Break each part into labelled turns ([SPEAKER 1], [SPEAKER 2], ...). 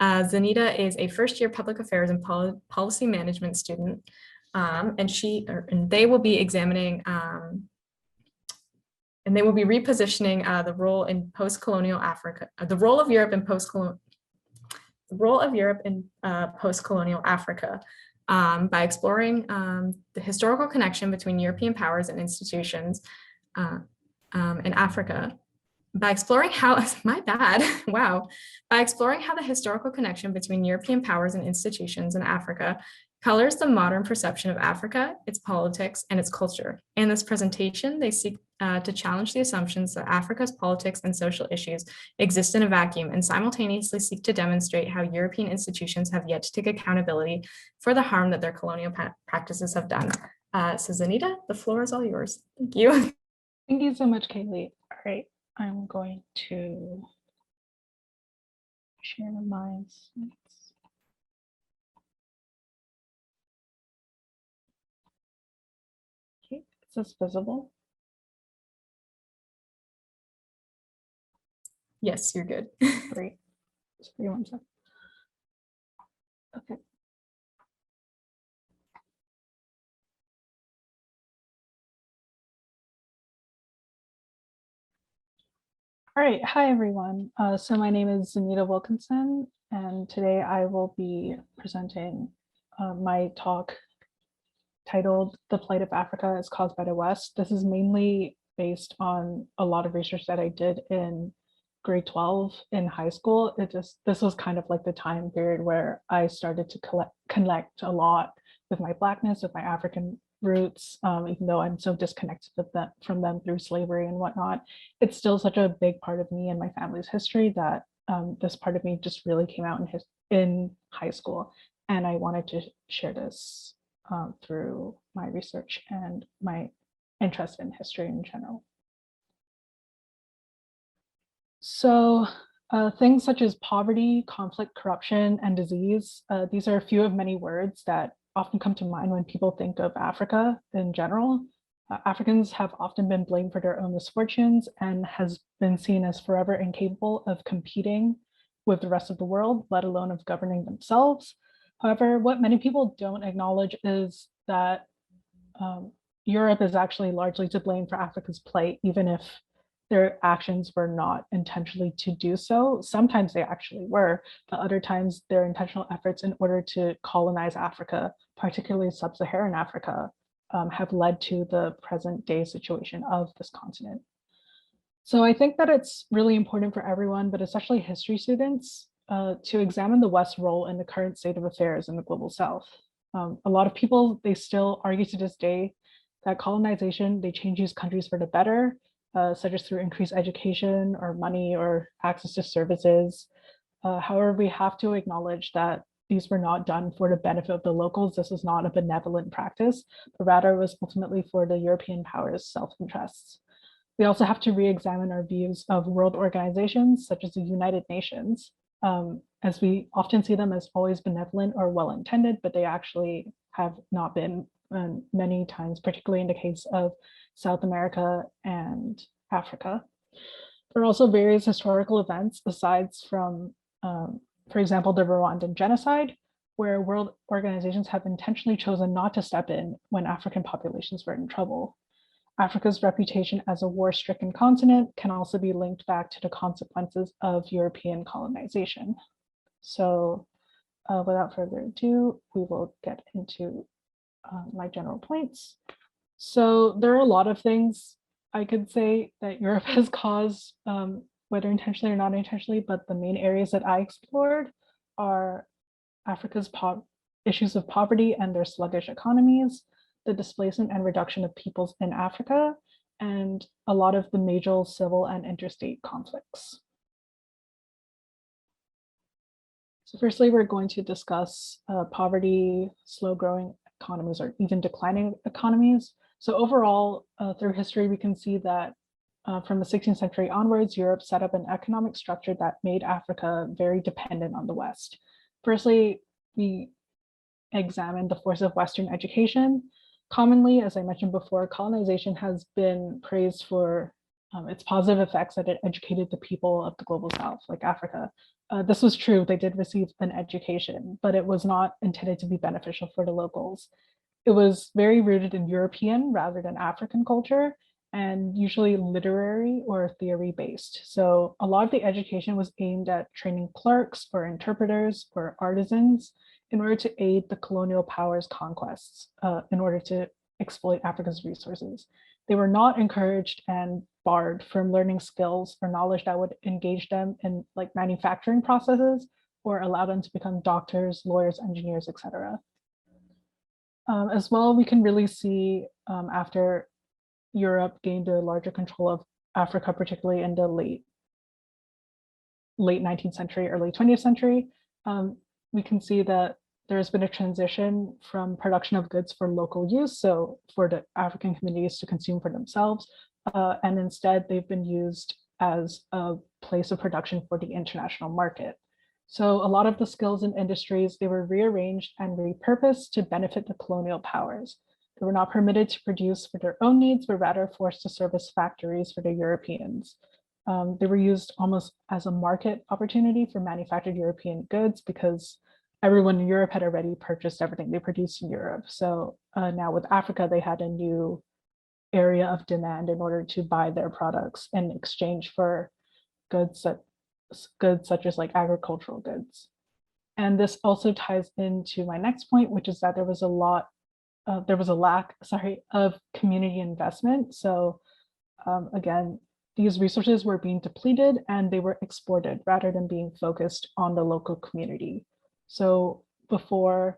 [SPEAKER 1] Zaneta is a first-year public affairs and policy management student, and they will be examining and they will be repositioning the role in post-colonial Africa, the role of Europe in post-colonial Africa by exploring the historical connection between European powers and institutions in Africa. By exploring how, by exploring how the historical connection between European powers and institutions in Africa colors the modern perception of Africa, its politics, and its culture. In this presentation, they seek to challenge the assumptions that Africa's politics and social issues exist in a vacuum and simultaneously seek to demonstrate how European institutions have yet to take accountability for the harm that their colonial practices have done. So Zaneta, the floor is all yours. Thank you.
[SPEAKER 2] Thank you so much, Kaylee. All right, I'm going to share my slides. Okay, is this visible?
[SPEAKER 1] Yes, you're good.
[SPEAKER 2] Great. Just give me 1 second. Okay. All right, hi everyone. So my name is Zaneta Wilkinson, and today I will be presenting my talk titled "The Plight of Africa is Caused by the West." This is mainly based on a lot of research that I did in grade 12 in high school. This was kind of like the time period where I started to connect a lot with my Blackness, with my African roots, even though I'm so disconnected from them through slavery and whatnot. It's still such a big part of me and my family's history that this part of me just really came out in high school. And I wanted to share this through my research and my interest in history in general. So things such as poverty, conflict, corruption, and disease, these are a few of many words that often come to mind when people think of Africa in general. Africans have often been blamed for their own misfortunes and has been seen as forever incapable of competing with the rest of the world, let alone of governing themselves. However, what many people don't acknowledge is that Europe is actually largely to blame for Africa's plight, even if their actions were not intentionally to do so. Sometimes they actually were, but other times their intentional efforts in order to colonize Africa, particularly sub-Saharan Africa, have led to the present day situation of this continent. So I think that it's really important for everyone, but especially history students, to examine the West's role in the current state of affairs in the global South. A lot of people, they still argue to this day that colonization, they changes countries for the better, such as through increased education or money or access to services. However, we have to acknowledge that these were not done for the benefit of the locals. This was not a benevolent practice, but rather was ultimately for the European powers' self-interests. We also have to re-examine our views of world organizations, such as the United Nations, as we often see them as always benevolent or well-intended, but they actually have not been many times, particularly in the case of South America and Africa. There are also various historical events aside from, for example, the Rwandan genocide, where world organizations have intentionally chosen not to step in when African populations were in trouble. Africa's reputation as a war-stricken continent can also be linked back to the consequences of European colonization. So without further ado, we will get into my general points. So there are a lot of things I could say that Europe has caused, whether intentionally or not intentionally, but the main areas that I explored are Africa's issues of poverty and their sluggish economies, the displacement and reduction of peoples in Africa, and a lot of the major civil and interstate conflicts. So firstly, we're going to discuss poverty, slow growing economies, or even declining economies. So overall, through history, we can see that from the 16th century onwards, Europe set up an economic structure that made Africa very dependent on the West. Firstly, we examined the force of Western education. Commonly, as I mentioned before, colonization has been praised for its positive effects that it educated the people of the global South, like Africa. this was true, they did receive an education, but it was not intended to be beneficial for the locals. It was very rooted in European rather than African culture, and usually literary or theory based. So a lot of the education was aimed at training clerks or interpreters or artisans in order to aid the colonial powers' conquests, in order to exploit Africa's resources. They were not encouraged and barred from learning skills or knowledge that would engage them in like manufacturing processes or allow them to become doctors, lawyers, engineers, etc. As well, we can really see after Europe gained a larger control of Africa, particularly in the late 19th century, early 20th century, we can see that there's been a transition from production of goods for local use, so for the African communities to consume for themselves, and instead they've been used as a place of production for the international market. So a lot of the skills and industries, they were rearranged and repurposed to benefit the colonial powers. They were not permitted to produce for their own needs, but rather forced to service factories for the Europeans. They were used almost as a market opportunity for manufactured European goods because everyone in Europe had already purchased everything they produced in Europe. So now with Africa, they had a new area of demand in order to buy their products in exchange for goods such as like agricultural goods. And this also ties into my next point, which is that there was a lack of community investment. So again, these resources were being depleted and they were exported rather than being focused on the local community. So before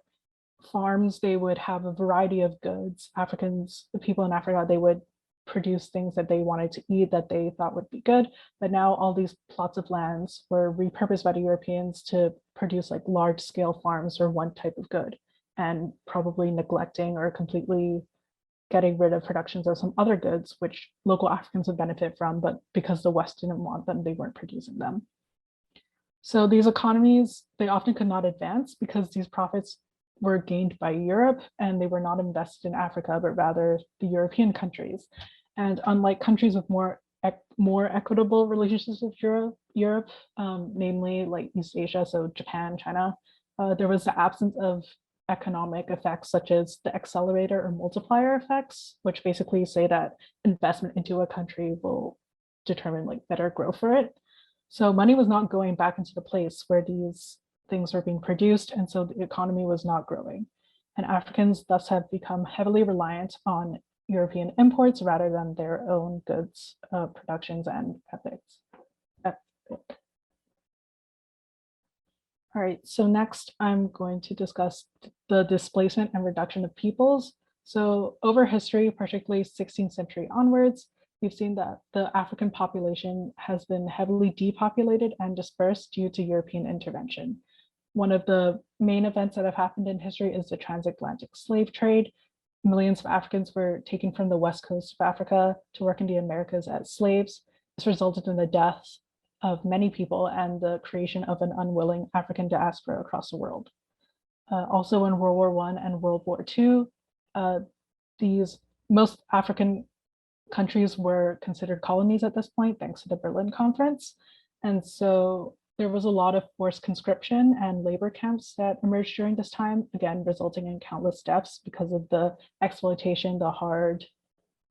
[SPEAKER 2] farms, they would have a variety of goods. The people in Africa, they would produce things that they wanted to eat that they thought would be good. But now all these plots of lands were repurposed by the Europeans to produce like large scale farms or one type of good, and probably neglecting or completely getting rid of productions of some other goods, which local Africans would benefit from, but because the West didn't want them, they weren't producing them. So these economies, they often could not advance because these profits were gained by Europe and they were not invested in Africa, but rather the European countries. And unlike countries with more equitable relationships with Europe, namely like East Asia, so Japan, China, there was the absence of economic effects such as the accelerator or multiplier effects, which basically say that investment into a country will determine like better growth for it. So money was not going back into the place where these things were being produced, and so the economy was not growing. And Africans thus have become heavily reliant on European imports rather than their own goods productions and ethics. All right, so next I'm going to discuss the displacement and reduction of peoples. So over history, particularly 16th century onwards, we've seen that the African population has been heavily depopulated and dispersed due to European intervention. One of the main events that have happened in history is the transatlantic slave trade. Millions of Africans were taken from the west coast of Africa to work in the Americas as slaves. This resulted in the deaths of many people and the creation of an unwilling African diaspora across the world. Also in World War I and World War II, most African countries were considered colonies at this point, thanks to the Berlin Conference. And so there was a lot of forced conscription and labor camps that emerged during this time, again, resulting in countless deaths because of the exploitation, the hard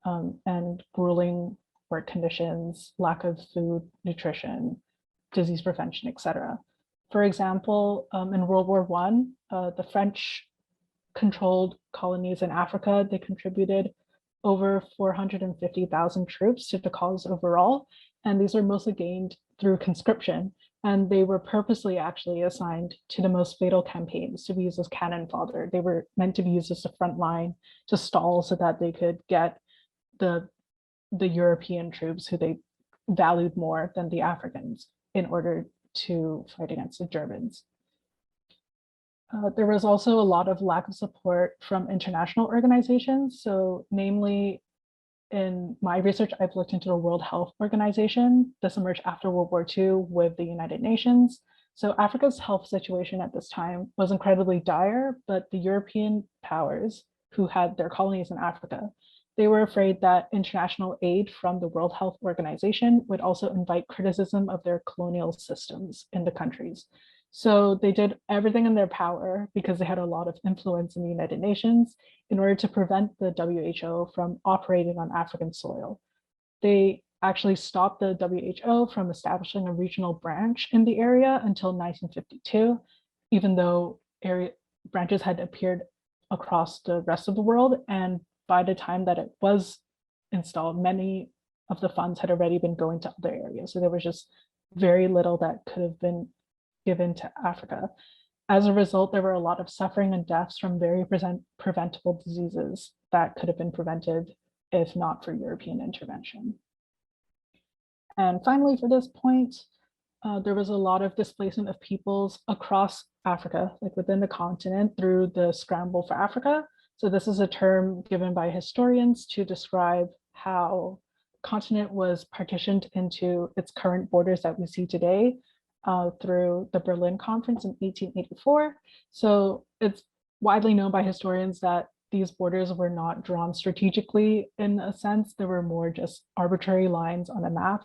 [SPEAKER 2] and grueling work conditions, lack of food, nutrition, disease prevention, etc. For example, in World War I, the French controlled colonies in Africa, they contributed over 450,000 troops to the cause overall, and these are mostly gained through conscription, and they were purposely actually assigned to the most fatal campaigns to be used as cannon fodder. They were meant to be used as the front line to stall so that they could get the European troops who they valued more than the Africans in order to fight against the Germans. There was also a lot of lack of support from international organizations. So namely, in my research, I've looked into the World Health Organization. This emerged after World War II with the United Nations. So Africa's health situation at this time was incredibly dire, but the European powers who had their colonies in Africa, They were afraid that international aid from the World Health Organization would also invite criticism of their colonial systems in the countries. So they did everything in their power, because they had a lot of influence in the United Nations, in order to prevent the WHO from operating on African soil. They actually stopped the WHO from establishing a regional branch in the area until 1952, even though area branches had appeared across the rest of the world. And by the time that it was installed, many of the funds had already been going to other areas. So there was just very little that could have been given to Africa. As a result, there were a lot of suffering and deaths from very preventable diseases that could have been prevented if not for European intervention. And finally, for this point, there was a lot of displacement of peoples across Africa, like within the continent, through the scramble for Africa. So this is a term given by historians to describe how the continent was partitioned into its current borders that we see today through the Berlin Conference in 1884. So it's widely known by historians that these borders were not drawn strategically in a sense. They were more just arbitrary lines on a map,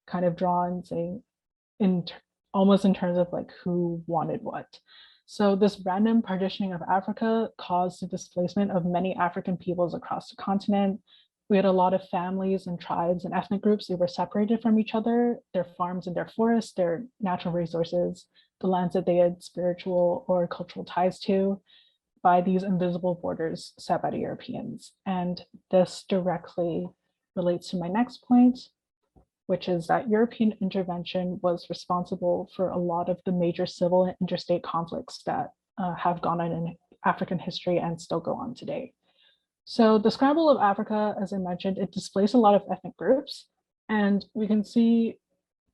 [SPEAKER 2] kind of drawn, saying, almost in terms of like who wanted what. So this random partitioning of Africa caused the displacement of many African peoples across the continent. We had a lot of families and tribes and ethnic groups. They were separated from each other, their farms and their forests, their natural resources, the lands that they had spiritual or cultural ties to, by these invisible borders set by the Europeans. And this directly relates to my next point, which is that European intervention was responsible for a lot of the major civil and interstate conflicts that have gone on in African history and still go on today. So the scramble of Africa, as I mentioned, it displaced a lot of ethnic groups. And we can see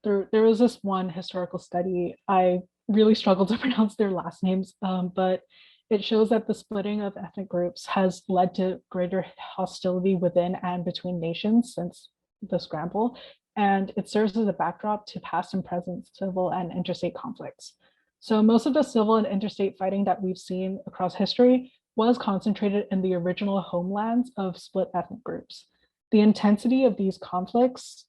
[SPEAKER 2] there was this one historical study, I really struggled to pronounce their last names, but it shows that the splitting of ethnic groups has led to greater hostility within and between nations since the scramble. And it serves as a backdrop to past and present civil and interstate conflicts. So most of the civil and interstate fighting that we've seen across history was concentrated in the original homelands of split ethnic groups. The intensity of these conflicts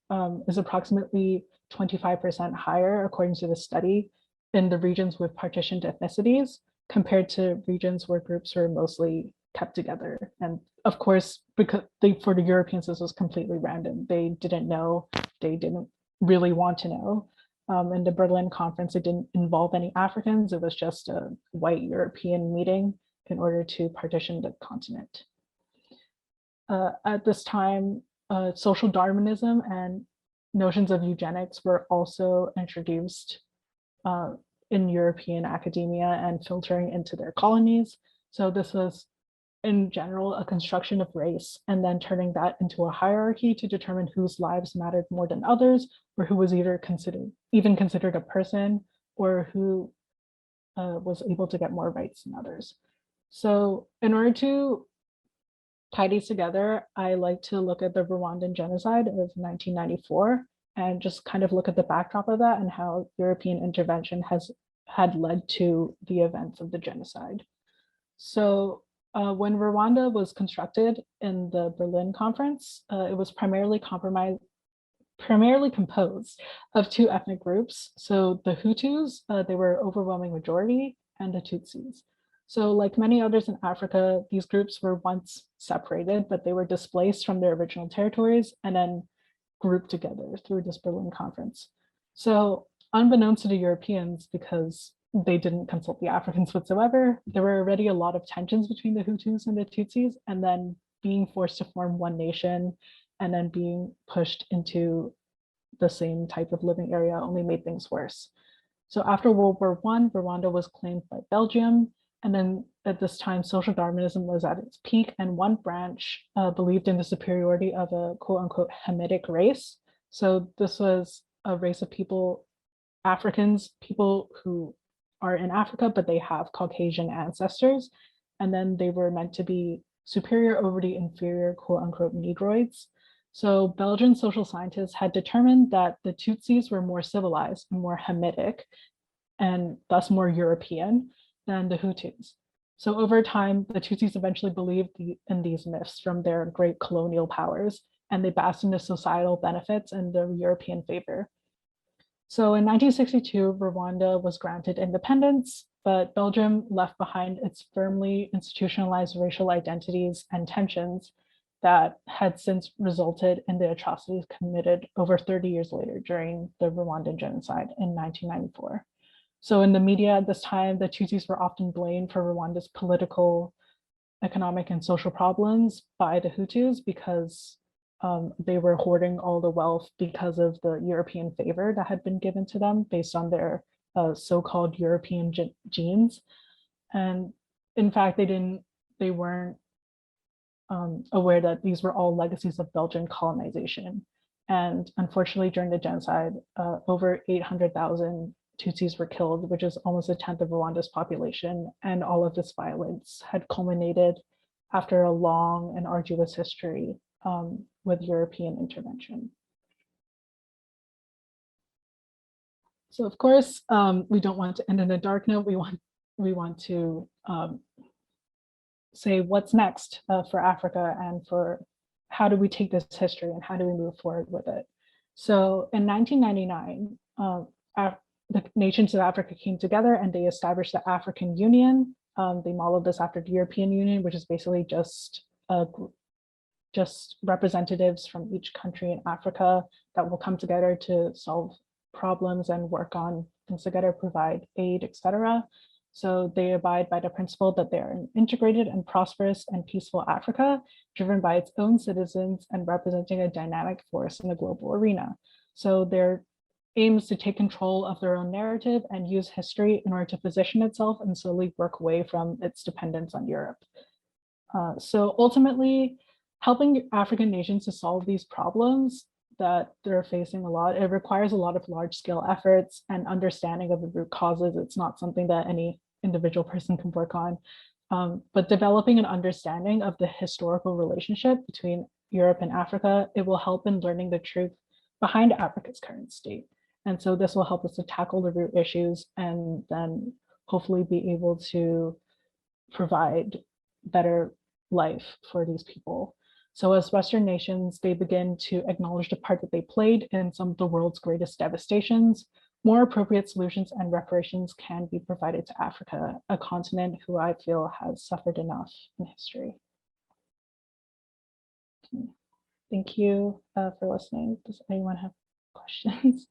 [SPEAKER 2] is approximately 25% higher, according to the study, in the regions with partitioned ethnicities compared to regions where groups were mostly kept together. And of course, because for the Europeans, this was completely random. They didn't know, they didn't really want to know. In the Berlin Conference, it didn't involve any Africans. It was just a white European meeting in order to partition the continent. At this time, social Darwinism and notions of eugenics were also introduced in European academia and filtering into their colonies. So this was, in general, a construction of race, and then turning that into a hierarchy to determine whose lives mattered more than others, or who was either even considered a person, or who was able to get more rights than others. So in order to tie these together, I like to look at the Rwandan genocide of 1994 and just kind of look at the backdrop of that and how European intervention had led to the events of the genocide. So when Rwanda was constructed in the Berlin Conference, it was primarily composed of two ethnic groups. So the Hutus, they were overwhelming majority, and the Tutsis. So like many others in Africa, these groups were once separated, but they were displaced from their original territories and then grouped together through this Berlin Conference. So unbeknownst to the Europeans, because they didn't consult the Africans whatsoever, there were already a lot of tensions between the Hutus and the Tutsis, and then being forced to form one nation and then being pushed into the same type of living area only made things worse. So after World War I, Rwanda was claimed by Belgium. And then at this time, social Darwinism was at its peak, and one branch believed in the superiority of a quote unquote Hamitic race. So this was a race of people, Africans, people who are in Africa, but they have Caucasian ancestors. And then they were meant to be superior over the inferior quote unquote Negroids. So Belgian social scientists had determined that the Tutsis were more civilized and more Hamitic, and thus more European than the Hutus. So over time, the Tutsis eventually believed in these myths from their great colonial powers, and they basked in the societal benefits and the European favor. So in 1962, Rwanda was granted independence, but Belgium left behind its firmly institutionalized racial identities and tensions that had since resulted in the atrocities committed over 30 years later during the Rwandan genocide in 1994. So in the media at this time, the Tutsis were often blamed for Rwanda's political, economic, and social problems by the Hutus because they were hoarding all the wealth because of the European favor that had been given to them based on their so-called European genes. And in fact, they weren't aware that these were all legacies of Belgian colonization. And unfortunately, during the genocide, over 800,000 Tutsis were killed, which is almost a tenth of Rwanda's population. And all of this violence had culminated after a long and arduous history with European intervention. So of course, we don't want to end on a dark note. We want to say what's next for Africa and for how do we take this history and how do we move forward with it. So in 1999, the nations of Africa came together and they established the African Union. They modeled this after the European Union, which is basically just representatives from each country in Africa that will come together to solve problems and work on things together, provide aid, etc. So they abide by the principle that they are an integrated and prosperous and peaceful Africa, driven by its own citizens and representing a dynamic force in the global arena. So their aim is to take control of their own narrative and use history in order to position itself and slowly work away from its dependence on Europe. So ultimately, helping African nations to solve these problems that they're facing a lot, it requires a lot of large-scale efforts and understanding of the root causes. It's not something that any individual person can work on, but developing an understanding of the historical relationship between Europe and Africa, it will help in learning the truth behind Africa's current state. And so this will help us to tackle the root issues and then hopefully be able to provide better life for these people. So as Western nations, they begin to acknowledge the part that they played in some of the world's greatest devastations. More appropriate solutions and reparations can be provided to Africa, a continent who I feel has suffered enough in history. Thank you for listening. Does anyone have questions?